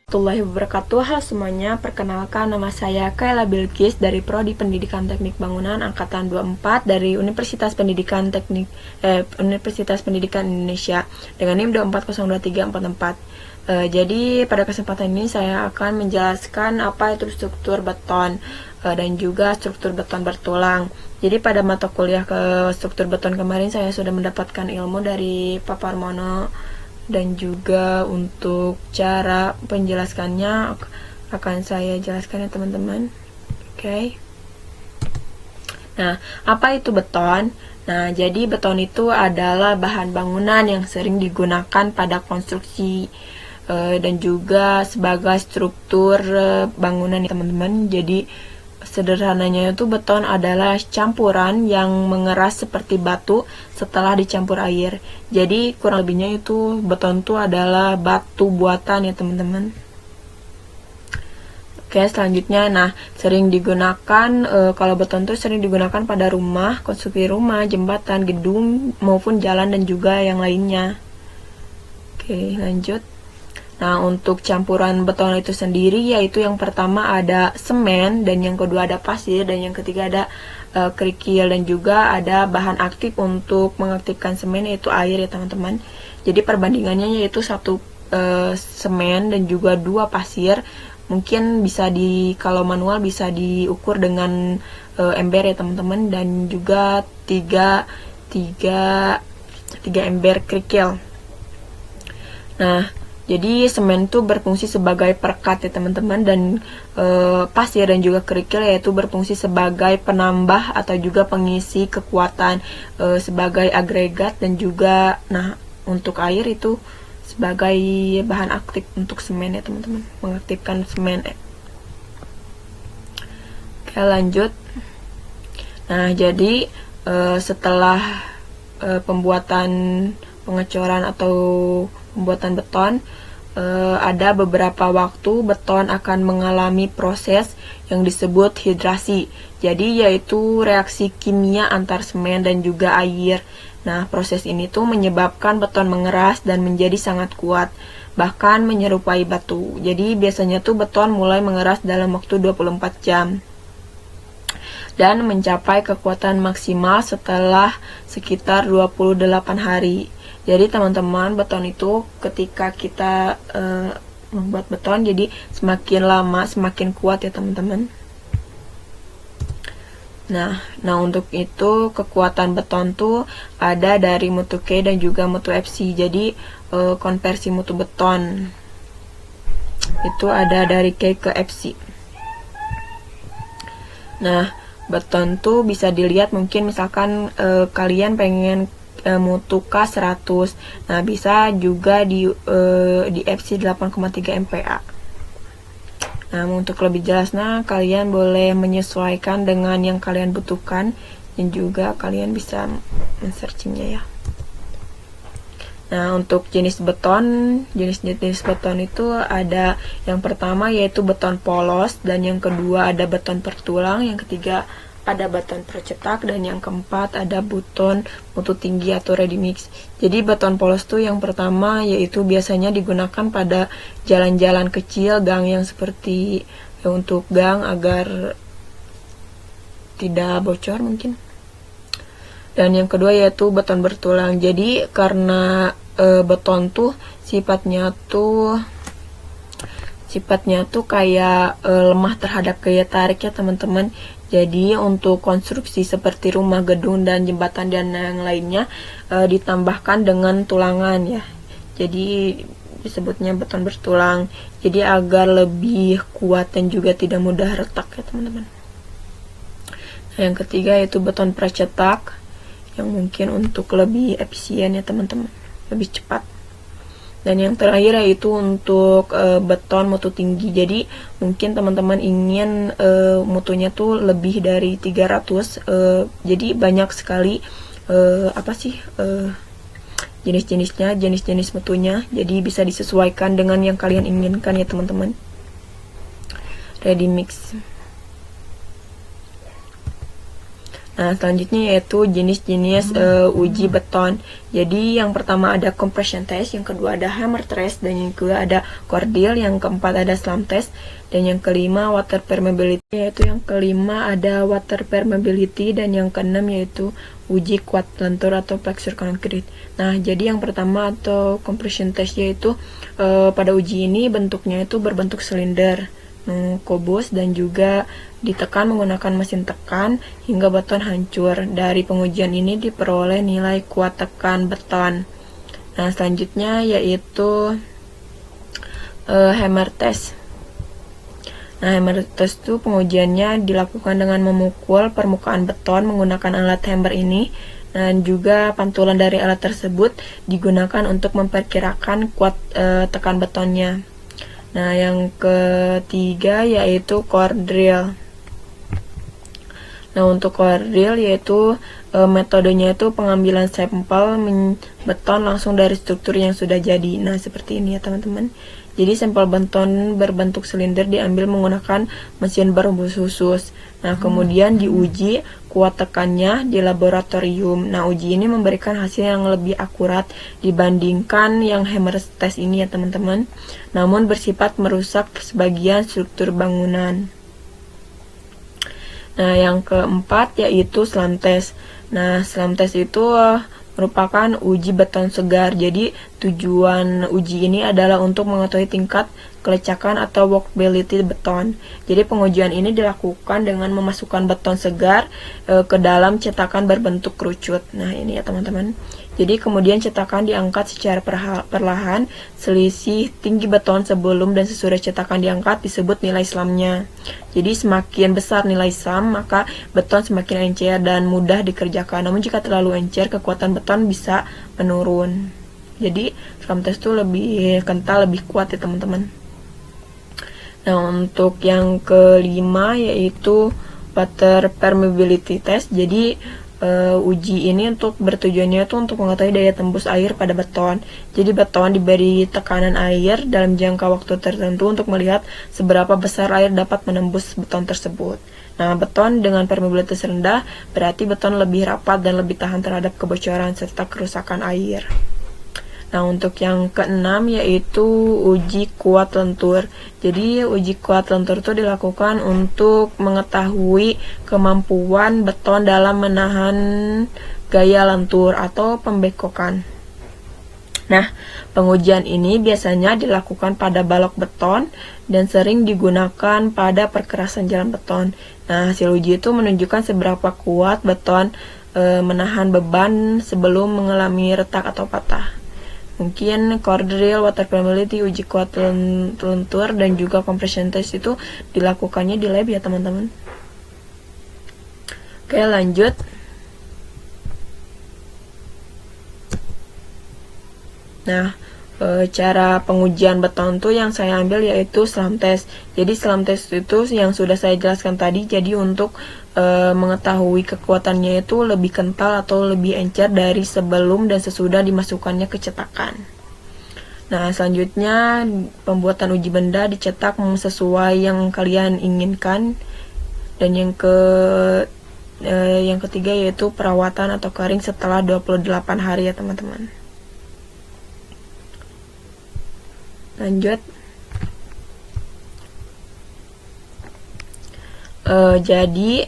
Warahmatullahi wabarakatuh. Halo semuanya, perkenalkan nama saya Kayla Bilqis dari Prodi Pendidikan Teknik Bangunan Angkatan 24 dari Universitas Pendidikan Indonesia dengan NIM 2402344. Jadi pada kesempatan ini saya akan menjelaskan apa itu struktur beton dan juga struktur beton bertulang. Jadi pada mata kuliah ke struktur beton kemarin saya sudah mendapatkan ilmu dari Pak Parmono, dan juga untuk cara penjelaskannya akan saya jelaskan ya teman-teman. Oke. Nah, apa itu beton? Nah, jadi beton itu adalah bahan bangunan yang sering digunakan pada konstruksi dan juga sebagai struktur bangunan ya teman-teman. Jadi sederhananya itu beton adalah campuran yang mengeras seperti batu setelah dicampur air. Jadi kurang lebihnya itu beton itu adalah batu buatan ya teman-teman. Oke, selanjutnya, nah sering digunakan kalau beton itu sering digunakan pada rumah, konstruksi rumah, jembatan, gedung maupun jalan dan juga yang lainnya. Oke, lanjut. Nah, untuk campuran beton itu sendiri yaitu yang pertama ada semen, dan yang kedua ada pasir, dan yang ketiga ada kerikil, dan juga ada bahan aktif untuk mengaktifkan semen yaitu air ya teman-teman. Jadi perbandingannya yaitu 1 semen dan juga 2 pasir. Mungkin bisa kalau manual bisa diukur dengan ember ya teman-teman, dan juga 3 ember kerikil. Nah, jadi semen itu berfungsi sebagai perekat ya teman-teman, dan pasir dan juga kerikil yaitu berfungsi sebagai penambah atau juga pengisi kekuatan sebagai agregat, dan juga nah untuk air itu sebagai bahan aktif untuk semen ya teman-teman, mengaktifkan semen. Oke, lanjut. Nah, jadi setelah pembuatan pengecoran atau pembuatan beton, ada beberapa waktu beton akan mengalami proses yang disebut hidrasi. Jadi yaitu reaksi kimia antar semen dan juga air. Nah, proses ini tuh menyebabkan beton mengeras dan menjadi sangat kuat, bahkan menyerupai batu. Jadi biasanya tuh beton mulai mengeras dalam waktu 24 jam dan mencapai kekuatan maksimal setelah sekitar 28 hari. Jadi teman-teman, beton itu ketika kita membuat beton, jadi semakin lama semakin kuat ya teman-teman. Nah, untuk itu kekuatan beton tuh ada dari mutu K dan juga mutu FC. Jadi konversi mutu beton itu ada dari K ke FC. Nah, beton tuh bisa dilihat, mungkin misalkan kalian pengen mutu K100, nah bisa juga di FC 8,3 MPa. Nah, untuk lebih jelasnya kalian boleh menyesuaikan dengan yang kalian butuhkan, dan juga kalian bisa men-searchingnya ya. Nah, untuk jenis beton itu ada yang pertama yaitu beton polos, dan yang kedua ada beton bertulang, yang ketiga ada beton percetak, dan yang keempat ada beton mutu tinggi atau ready mix. Jadi beton polos tuh yang pertama yaitu biasanya digunakan pada jalan-jalan kecil, gang yang seperti untuk gang agar tidak bocor mungkin. Dan yang kedua yaitu beton bertulang. Jadi karena beton tuh sifatnya tuh kayak lemah terhadap gaya tarik ya teman-teman. Jadi untuk konstruksi seperti rumah, gedung, dan jembatan dan yang lainnya ditambahkan dengan tulangan ya. Jadi disebutnya beton bertulang. Jadi agar lebih kuat dan juga tidak mudah retak ya teman-teman. Nah, yang ketiga yaitu beton percetak, yang mungkin untuk lebih efisien ya teman-teman, lebih cepat. Dan yang terakhir yaitu untuk beton mutu tinggi. Jadi mungkin teman-teman ingin mutunya tuh lebih dari 300. Jadi banyak sekali jenis-jenisnya, jenis-jenis mutunya. Jadi bisa disesuaikan dengan yang kalian inginkan ya teman-teman. Ready mix. Nah, selanjutnya yaitu jenis-jenis uji beton. Jadi yang pertama ada compression test, yang kedua ada hammer test, dan yang kedua ada core drill, yang keempat ada slam test, dan yang kelima water permeability, yaitu yang kelima ada water permeability, dan yang keenam yaitu uji kuat lentur atau flexure concrete. Nah, jadi yang pertama atau compression test yaitu pada uji ini bentuknya itu berbentuk silinder, kubus, dan juga ditekan menggunakan mesin tekan hingga beton hancur. Dari pengujian ini diperoleh nilai kuat tekan beton. Nah, selanjutnya yaitu hammer test. Nah, hammer test itu pengujiannya dilakukan dengan memukul permukaan beton menggunakan alat hammer ini, dan juga pantulan dari alat tersebut digunakan untuk memperkirakan kuat tekan betonnya. Nah, yang ketiga yaitu core drill. Nah, untuk core drill yaitu metodenya itu pengambilan sampel beton langsung dari struktur yang sudah jadi. Nah, seperti ini ya teman-teman. Jadi sampel beton berbentuk silinder diambil menggunakan mesin berembus khusus. Nah, kemudian diuji kuat tekannya di laboratorium. Nah, uji ini memberikan hasil yang lebih akurat dibandingkan yang hammer test ini ya teman-teman. Namun bersifat merusak sebagian struktur bangunan. Nah, yang keempat yaitu slam test. Nah, slam test itu merupakan uji beton segar. Jadi tujuan uji ini adalah untuk mengetahui tingkat kelecakan atau workability beton. Jadi pengujian ini dilakukan dengan memasukkan beton segar ke dalam cetakan berbentuk kerucut. Nah, ini ya teman-teman. Jadi kemudian cetakan diangkat secara perlahan. Selisih tinggi beton sebelum dan sesudah cetakan diangkat disebut nilai slamnya. Jadi semakin besar nilai slam, maka beton semakin encer dan mudah dikerjakan. Namun jika terlalu encer, kekuatan beton bisa menurun. Jadi slam test itu lebih kental, lebih kuat ya teman-teman. Nah, untuk yang kelima yaitu water permeability test. Jadi uji ini bertujuannya itu untuk mengetahui daya tembus air pada beton. Jadi beton diberi tekanan air dalam jangka waktu tertentu untuk melihat seberapa besar air dapat menembus beton tersebut. Nah, beton dengan permeabilitas rendah berarti beton lebih rapat dan lebih tahan terhadap kebocoran serta kerusakan air. Nah, untuk yang keenam yaitu uji kuat lentur. Jadi uji kuat lentur itu dilakukan untuk mengetahui kemampuan beton dalam menahan gaya lentur atau pembekokan. Nah, pengujian ini biasanya dilakukan pada balok beton dan sering digunakan pada perkerasan jalan beton. Nah, hasil uji itu menunjukkan seberapa kuat beton menahan beban sebelum mengalami retak atau patah. Mungkin core drill, water permeability, uji kuat lentur, dan juga compression test itu dilakukannya di lab ya teman-teman. Oke, lanjut. Nah, cara pengujian beton tuh yang saya ambil yaitu slam test. Jadi slam test itu yang sudah saya jelaskan tadi, jadi untuk mengetahui kekuatannya itu lebih kental atau lebih encer dari sebelum dan sesudah dimasukkannya ke cetakan. Nah, selanjutnya pembuatan uji benda dicetak sesuai yang kalian inginkan. Dan yang ketiga yaitu perawatan atau kering setelah 28 hari ya teman-teman. Lanjut. Jadi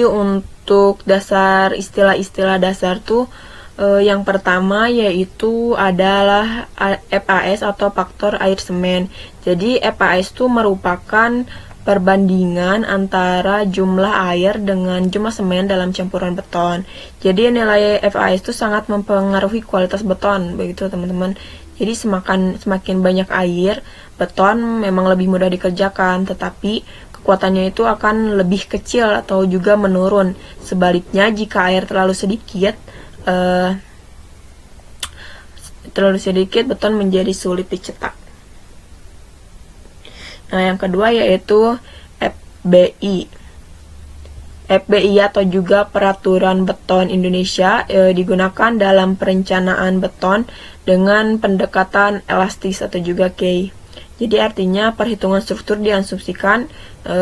untuk dasar istilah-istilah dasar tuh yang pertama yaitu adalah FAS atau faktor air semen. Jadi FAS itu merupakan perbandingan antara jumlah air dengan jumlah semen dalam campuran beton. Jadi nilai FAS itu sangat mempengaruhi kualitas beton, begitu teman-teman. Jadi semakin banyak air, beton memang lebih mudah dikerjakan, tetapi kekuatannya itu akan lebih kecil atau juga menurun. Sebaliknya jika air terlalu sedikit, beton menjadi sulit dicetak. Nah, yang kedua yaitu FBI. FBI atau juga Peraturan Beton Indonesia digunakan dalam perencanaan beton dengan pendekatan elastis atau juga K. Jadi artinya perhitungan struktur diasumsikan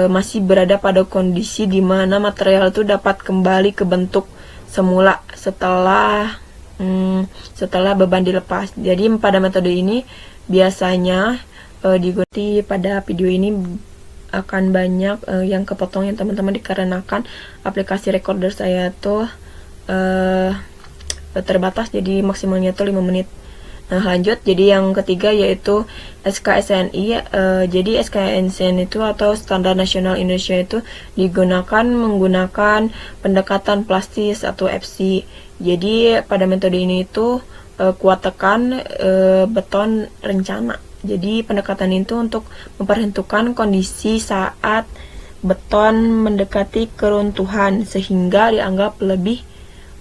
masih berada pada kondisi di mana material itu dapat kembali ke bentuk semula setelah beban dilepas. Jadi pada metode ini biasanya digunakan. Pada video ini akan banyak yang kepotong ya teman-teman, dikarenakan aplikasi recorder saya tuh terbatas, jadi maksimalnya tuh 5 menit. Nah lanjut, jadi yang ketiga yaitu SKSNI. Jadi SKSNI itu atau Standar Nasional Indonesia itu digunakan menggunakan pendekatan plastis atau FC. Jadi pada metode ini itu kuat tekan beton rencana. Jadi pendekatan itu untuk memperhitungkan kondisi saat beton mendekati keruntuhan sehingga dianggap lebih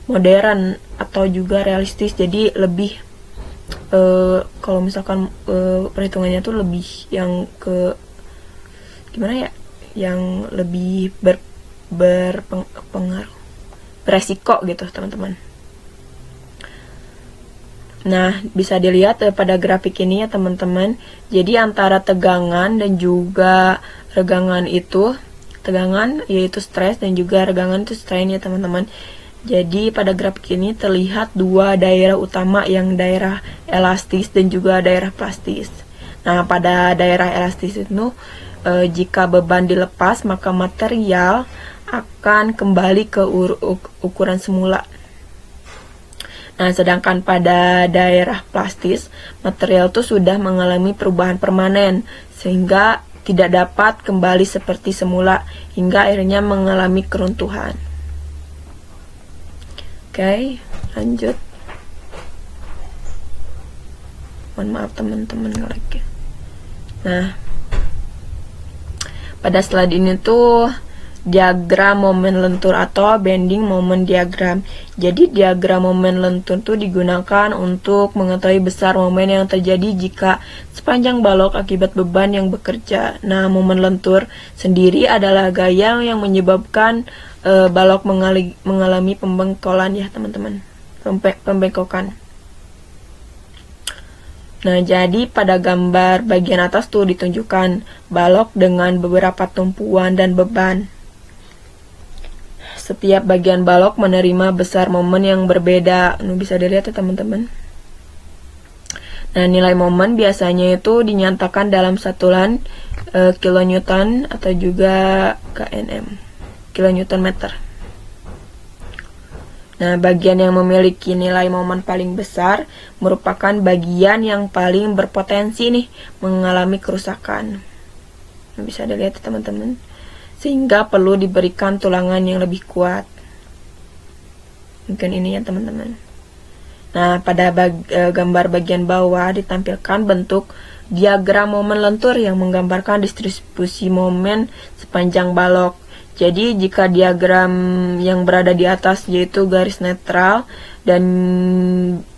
modern atau juga realistis. Jadi lebih kalau misalkan perhitungannya tuh lebih yang ke gimana ya, yang lebih berpengaruh, beresiko gitu teman-teman. Nah bisa dilihat pada grafik ini ya teman-teman, jadi antara tegangan dan juga regangan itu, tegangan yaitu stres dan juga regangan itu strain ya teman-teman. Jadi pada grafik ini terlihat dua daerah utama, yang daerah elastis dan juga daerah plastis. Nah pada daerah elastis itu jika beban dilepas maka material akan kembali ke ukuran semula. Nah sedangkan pada daerah plastis material itu sudah mengalami perubahan permanen sehingga tidak dapat kembali seperti semula hingga akhirnya mengalami keruntuhan. Oke, lanjut. Mohon maaf teman-teman lagi. Nah, pada slide ini tuh diagram momen lentur atau bending moment diagram. Jadi diagram momen lentur tuh digunakan untuk mengetahui besar momen yang terjadi jika sepanjang balok akibat beban yang bekerja. Nah, momen lentur sendiri adalah gaya yang menyebabkan balok mengalami pembengkolan ya teman-teman, pembengkokan. Nah jadi pada gambar bagian atas tuh ditunjukkan balok dengan beberapa tumpuan dan beban. Setiap bagian balok menerima besar momen yang berbeda. Nah, bisa dilihat ya teman-teman. Nah nilai momen biasanya itu dinyatakan dalam satuan kilonewton atau juga KNM, kilonewton meter. Nah, bagian yang memiliki nilai momen paling besar merupakan bagian yang paling berpotensi nih mengalami kerusakan. Nah, bisa dilihat teman-teman. Sehingga perlu diberikan tulangan yang lebih kuat. Mungkin ini ya teman-teman. Nah, pada gambar bagian bawah ditampilkan bentuk diagram momen lentur yang menggambarkan distribusi momen sepanjang balok. Jadi jika diagram yang berada di atas yaitu garis netral dan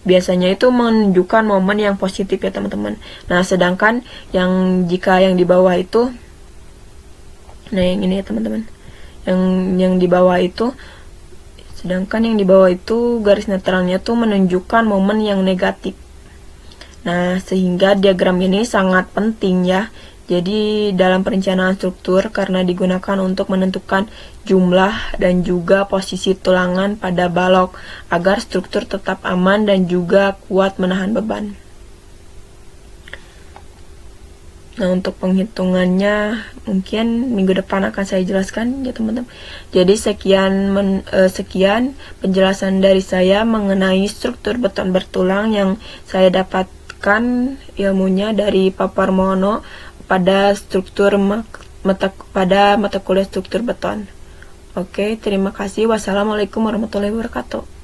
biasanya itu menunjukkan momen yang positif ya teman-teman. Nah sedangkan jika yang di bawah itu, nah yang ini ya teman-teman, yang di bawah itu, sedangkan yang di bawah itu garis netralnya tuh menunjukkan momen yang negatif. Nah sehingga diagram ini sangat penting ya. Jadi dalam perencanaan struktur karena digunakan untuk menentukan jumlah dan juga posisi tulangan pada balok agar struktur tetap aman dan juga kuat menahan beban. Nah untuk penghitungannya mungkin minggu depan akan saya jelaskan ya teman-teman. Jadi sekian penjelasan dari saya mengenai struktur beton bertulang yang saya dapatkan ilmunya dari Pak Parmono pada mata kuliah struktur beton. Oke, terima kasih. Wassalamualaikum warahmatullahi wabarakatuh.